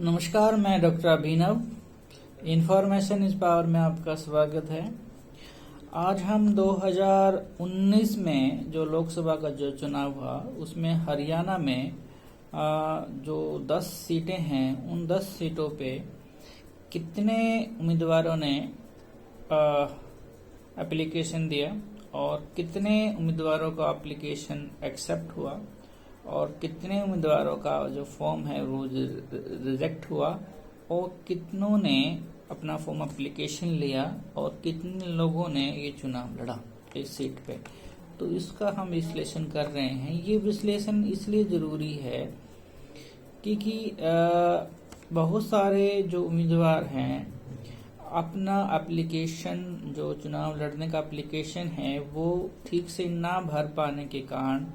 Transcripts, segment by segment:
नमस्कार, मैं doctor Abhinav. Information is power में आपका स्वागत है। आज हम 2019 में जो लोकसभा का जो चुनाव हुआ उसमें हरियाणा में जो 10 सीटें हैं उन 10 सीटों पे कितने उम्मीदवारों ने एप्लीकेशन दिया और कितने उम्मीदवारों का एप्लीकेशन एक्सेप्ट हुआ और कितने उम्मीदवारों का जो फॉर्म है वो रिजेक्ट हुआ और कितनों ने अपना फॉर्म एप्लीकेशन लिया और कितने लोगों ने ये चुनाव लड़ा इस सीट पे। तो इसका हम विश्लेषण कर रहे हैं। ये विश्लेषण इसलिए जरूरी है क्योंकि बहुत सारे जो उम्मीदवार हैं अपना एप्लीकेशन जो चुनाव लड़ने का एप्लीकेशन है वो ठीक से ना भर पाने के कारण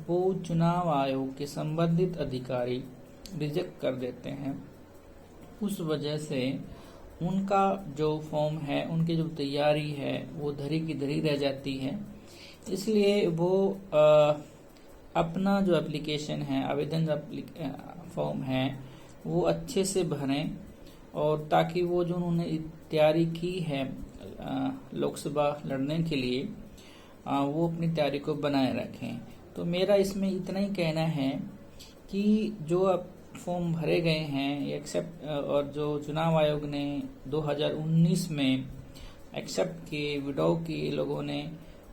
वो चुनाव आयोग के संबंधित अधिकारी रिजेक्ट कर देते हैं। उस वजह से उनका जो फॉर्म है, उनकी जो तैयारी है वो धरी की धरी रह जाती है। इसलिए वो अपना जो एप्लीकेशन है, आवेदन फॉर्म है वो अच्छे से भरें और ताकि वो जो उन्होंने तैयारी की है लोकसभा लड़ने के लिए वो अपनी तैयारी को बनाए रखें। तो मेरा इसमें इतना ही कहना है कि जो अब फॉर्म भरे गए हैं एक्सेप्ट और जो चुनाव आयोग ने 2019 में एक्सेप्ट किए, विड्रॉ किए लोगों ने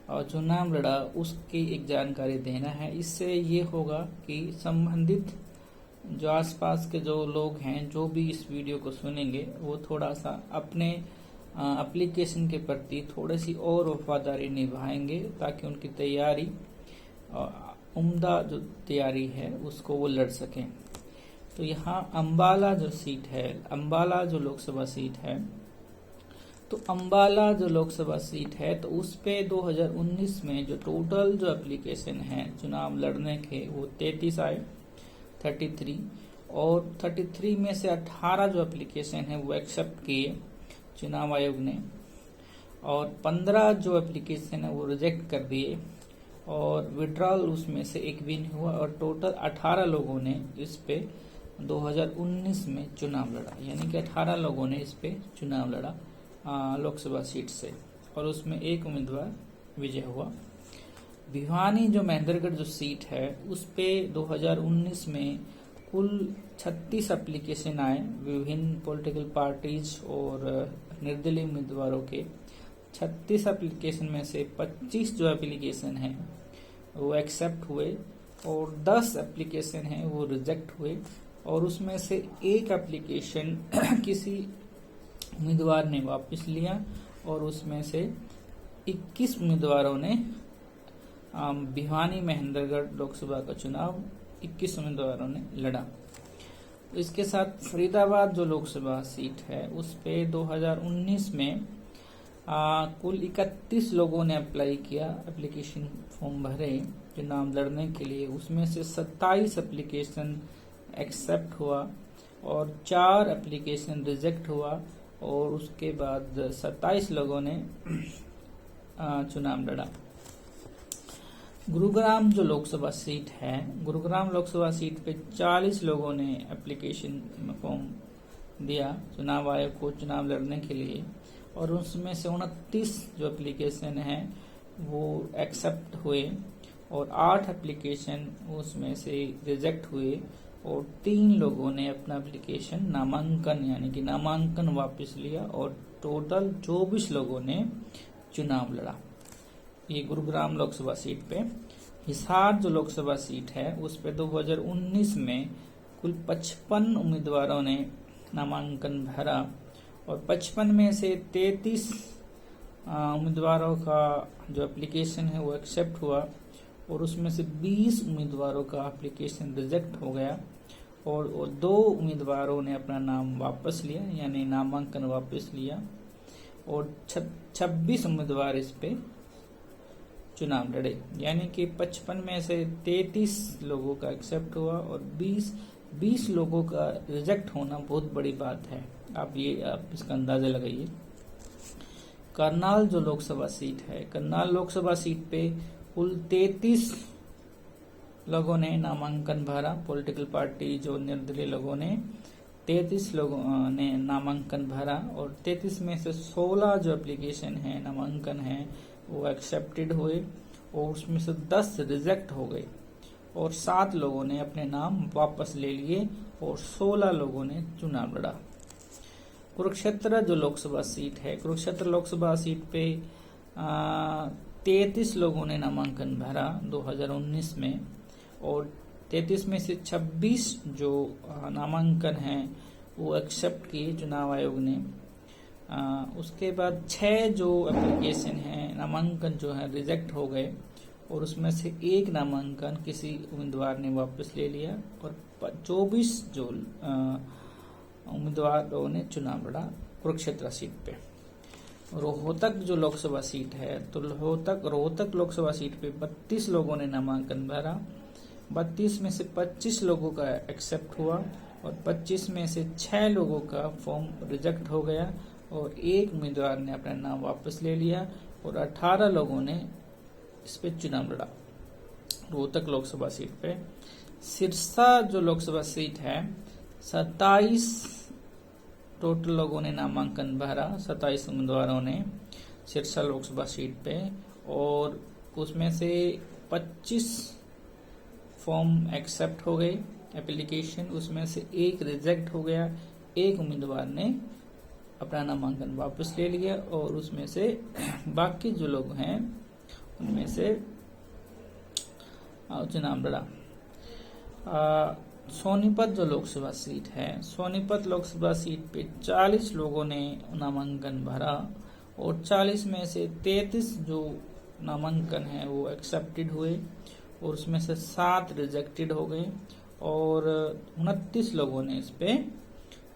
और चुनाव लड़ा, उसकी एक जानकारी देना है। इससे ये होगा कि संबंधित जो आसपास के जो लोग हैं जो भी इस वीडियो को सुनेंगे वो थोड़ा सा अपने एप्लीकेशन के प्रति थोड़ी सी और वफादारी निभाएंगे ताकि उनकी तैयारी उम्दा जो तैयारी है उसको वो लड़ सकें। तो यहाँ अंबाला जो सीट है, अंबाला जो लोकसभा सीट है, तो अंबाला जो लोकसभा सीट है तो उस पे 2019 में जो टोटल जो एप्लीकेशन है चुनाव लड़ने के वो 33 आए, 33, और 33 में से 18 जो एप्लीकेशन है वो एक्सेप्ट किए चुनाव आयोग ने और 15 जो एप्लीकेशन है वो रिजेक्ट कर दिए और विड्रॉल उसमें से एक भी नहीं हुआ और टोटल 18 लोगों ने इस पे 2019 में चुनाव लड़ा। यानी कि 18 लोगों ने इस पे चुनाव लड़ा लोकसभा सीट से और उसमें एक उम्मीदवार विजय हुआ। भिवानी जो महेंद्रगढ़ जो सीट है उस पे 2019 में कुल 36 एप्लीकेशन आए विभिन्न पॉलिटिकल पार्टीज और निर्दलीय उम्मीदवारों के। 36 एप्लीकेशन में से 25 जो एप्लीकेशन है वो एक्सेप्ट हुए और 10 एप्लीकेशन है वो रिजेक्ट हुए और उसमें से एक एप्लीकेशन किसी उम्मीदवार ने वापस लिया और उसमें से 21 उम्मीदवारों ने भिवानी महेंद्रगढ़ लोकसभा का चुनाव 21 उम्मीदवारों ने लड़ा। इसके साथ फरीदाबाद जो लोकसभा सीट है उस पे 2019 में कुल 31 लोगों ने अप्लाई किया, एप्लीकेशन फॉर्म भरे चुनाव लड़ने के लिए। उसमें से 27 एप्लीकेशन एक्सेप्ट हुआ और 4 एप्लीकेशन रिजेक्ट हुआ और उसके बाद 27 लोगों ने चुनाव लड़ा। गुरुग्राम जो लोकसभा सीट है, गुरुग्राम लोकसभा सीट पे 40 लोगों ने एप्लीकेशन फॉर्म दिया चुनाव आयोग को चुनाव लड़ने के लिए और उसमें से 29 जो एप्लीकेशन है वो एक्सेप्ट हुए और 8 एप्लीकेशन उसमें से रिजेक्ट हुए और 3 लोगों ने अपना एप्लीकेशन नामांकन यानी कि नामांकन वापस लिया और टोटल 24 लोगों ने चुनाव लड़ा। ये गुरुग्राम लोकसभा सीट पे। हिसार जो लोकसभा सीट है उस पे 2019 में कुल 55 उम्मीदवारों ने नामांकन भरा और 55 में से 33 उम्मीदवारों का जो एप्लीकेशन है वो एक्सेप्ट हुआ और उसमें से 20 उम्मीदवारों का एप्लीकेशन रिजेक्ट हो गया और 2 उम्मीदवारों ने अपना नाम वापस लिया यानी नामांकन वापस लिया और 26 उम्मीदवार इस पे चुनाव लड़े। यानी कि 55 में से 33 लोगों का एक्सेप्ट हुआ और 20 लोगों का रिजेक्ट होना बहुत बड़ी बात है। आप इसका अंदाजा लगाइए। करनाल जो लोकसभा सीट है, करनाल लोकसभा सीट पे कुल 33 लोगों ने नामांकन भरा, पॉलिटिकल पार्टी जो निर्दलीय लोगों ने 33 लोगों ने नामांकन भरा और 33 में से 16 जो एप्लीकेशन है, नामांकन है, वो एक्सेप्टेड हुए और उसमें से 10 रिजेक्ट हो गए और 7 लोगों ने अपने नाम वापस ले लिए और 16 लोगों ने चुनाव लड़ा। कुरुक्षेत्र जो लोकसभा सीट है, कुरुक्षेत्र लोकसभा सीट पे 33 लोगों ने नामांकन भरा 2019 में और 33 में से 26 जो नामांकन हैं वो एक्सेप्ट किए चुनाव आयोग ने। उसके बाद 6 जो एप्लीकेशन है, नामांकन जो है रिजेक्ट हो गए और उसमें से एक नामांकन किसी उम्मीदवार ने वापस ले लिया और 24 जो उम्मीदवारों ने चुनाव लड़ा कुरुक्षेत्र सीट पे। रोहतक जो लोकसभा सीट है, तो रोहतक लोकसभा सीट पे 32 लोगों ने नामांकन भरा। 32 में से 25 लोगों का एक्सेप्ट हुआ और 25 में से 6 लोगों का फॉर्म रिजेक्ट हो गया और एक उम्मीदवार ने अपना नाम वापस ले लिया और 18 लोगों ने इस पे चुनाव लड़ा रोहतक लोकसभा सीट पे। सिरसा जो लोकसभा सीट है, 27 टोटल लोगों ने नामांकन भरा, 27 उम्मीदवारों ने सिरसा लोकसभा सीट पे और उसमें से 25 फॉर्म एक्सेप्ट हो गए एप्लीकेशन, उसमें से एक रिजेक्ट हो गया, एक उम्मीदवार ने अपना नामांकन वापस ले लिया और उसमें से बाकी जो लोग हैं उनमें से चुनाव लड़ा। सोनीपत जो लोकसभा सीट है, सोनीपत लोकसभा सीट पे 40 लोगों ने नामांकन भरा और 40 में से 33 जो नामांकन है वो एक्सेप्टेड हुए और उसमें से 7 रिजेक्टेड हो गए और 29 लोगों ने इस पे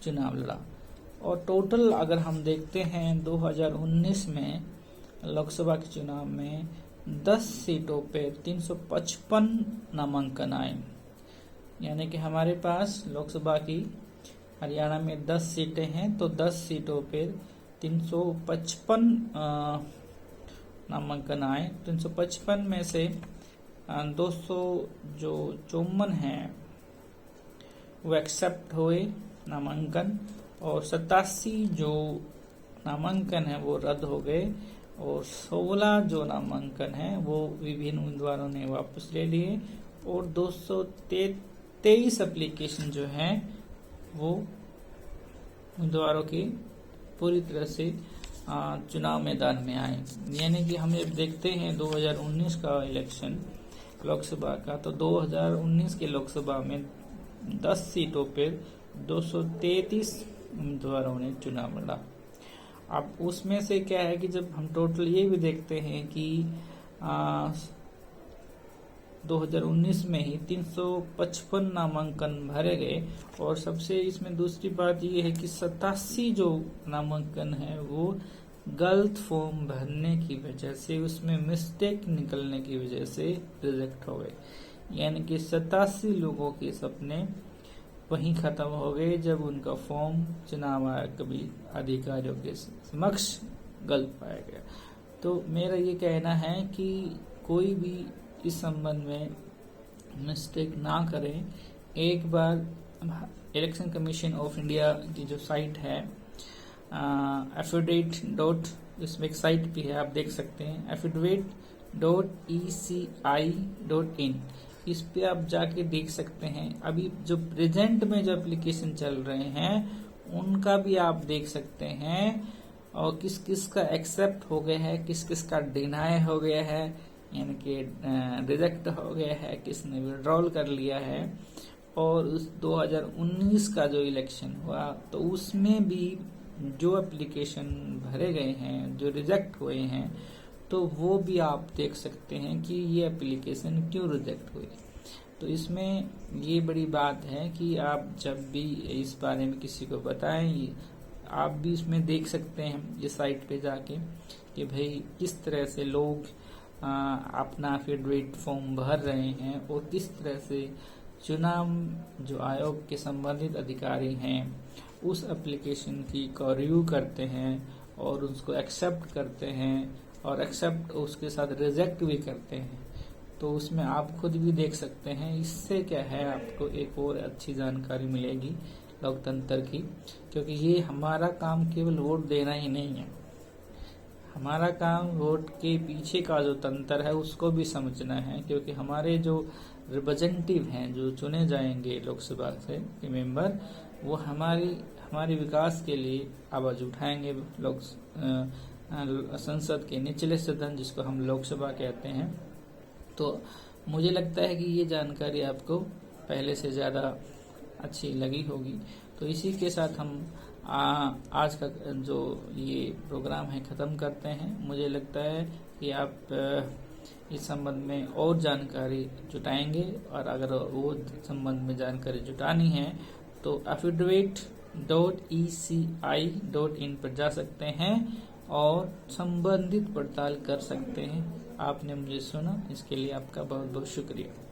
चुनाव लड़ा। और टोटल अगर हम देखते हैं 2019 में लोकसभा के चुनाव में 10 सीटों पे 355 नामांकन आए, यानी कि हमारे पास लोकसभा की हरियाणा में 10 सीटें हैं तो 10 सीटों पे 355 नामांकन आए। 355 में से 254 हैं वो एक्सेप्ट हुए नामांकन और 87 जो नामांकन है वो रद्द हो गए और 16 जो नामांकन है वो विभिन्न उम्मीदवारों ने वापस ले लिए और 223 एप्लीकेशन जो है वो उम्मीदवारों की पूरी तरह से चुनाव मैदान में आए। यानी कि हम जब देखते हैं 2019 का इलेक्शन लोकसभा का, तो 2019 के लोकसभा में 10 सीटों पर 233 उम्मीदवारों ने चुनाव लड़ा। अब उसमें से क्या है कि जब हम टोटल ये भी देखते हैं कि 2019 में ही 355 नामांकन भरे गए और सबसे इसमें दूसरी बात ये है कि 87 जो नामांकन है वो गलत फॉर्म भरने की वजह से, उसमें मिस्टेक निकलने की वजह से रिजेक्ट हो गए। यानी कि 87 लोगों के सपने वहीं खत्म हो गए जब उनका फॉर्म चुनाव आयोग कभी अधिकारियों के समक्ष गलत पाया गया। तो मेरा ये कहना है कि कोई भी इस संबंध में मिस्टेक ना करें। एक बार इलेक्शन कमीशन ऑफ इंडिया की जो साइट है affidavit. इसमें एक साइट भी है, आप देख सकते हैं affidavit.eci.in, इस पे आप जाके देख सकते हैं। अभी जो प्रेजेंट में जो एप्लीकेशन चल रहे हैं उनका भी आप देख सकते हैं और किस किस का एक्सेप्ट हो गया है, किस किस का डिनाई हो गया है, यानी कि रिजेक्ट हो गया है, किसने विड्रॉल कर लिया है। और उस 2019 का जो इलेक्शन हुआ तो उसमें भी जो एप्लीकेशन भरे गए हैं, जो रिजेक्ट हुए हैं, तो वो भी आप देख सकते हैं कि ये एप्लीकेशन क्यों रिजेक्ट हुई। तो इसमें ये बड़ी बात है कि आप जब भी इस बारे में किसी को बताएं, आप भी इसमें देख सकते हैं ये साइट पे जाके कि भाई किस तरह से लोग अपना एफिडेविट फॉर्म भर रहे हैं और किस तरह से चुनाव जो आयोग के संबंधित अधिकारी हैं उस एप्लीकेशन की को रिव्यू करते हैं और उसको एक्सेप्ट करते हैं और एक्सेप्ट उसके साथ रिजेक्ट भी करते हैं। तो उसमें आप खुद भी देख सकते हैं। इससे क्या है, आपको एक और अच्छी जानकारी मिलेगी लोकतंत्र की, क्योंकि ये हमारा काम केवल वोट देना ही नहीं है। हमारा काम वोट के पीछे का जो तंत्र है उसको भी समझना है, क्योंकि हमारे जो रिप्रेजेंटेटिव हैं, जो चुने जाएंगे लोकसभा से के मेंबर, वो हमारे विकास के लिए आवाज उठाएंगे। लोक संसद के निचले सदन, जिसको हम लोकसभा कहते हैं। तो मुझे लगता है कि ये जानकारी आपको पहले से ज़्यादा अच्छी लगी होगी। तो इसी के साथ हम आज का जो ये प्रोग्राम है ख़त्म करते हैं। मुझे लगता है कि आप इस संबंध में और जानकारी जुटाएंगे, और अगर वो संबंध में जानकारी जुटानी है तो affidavit.eci.in पर जा सकते हैं और संबंधित पड़ताल कर सकते हैं। आपने मुझे सुना, इसके लिए आपका बहुत बहुत शुक्रिया।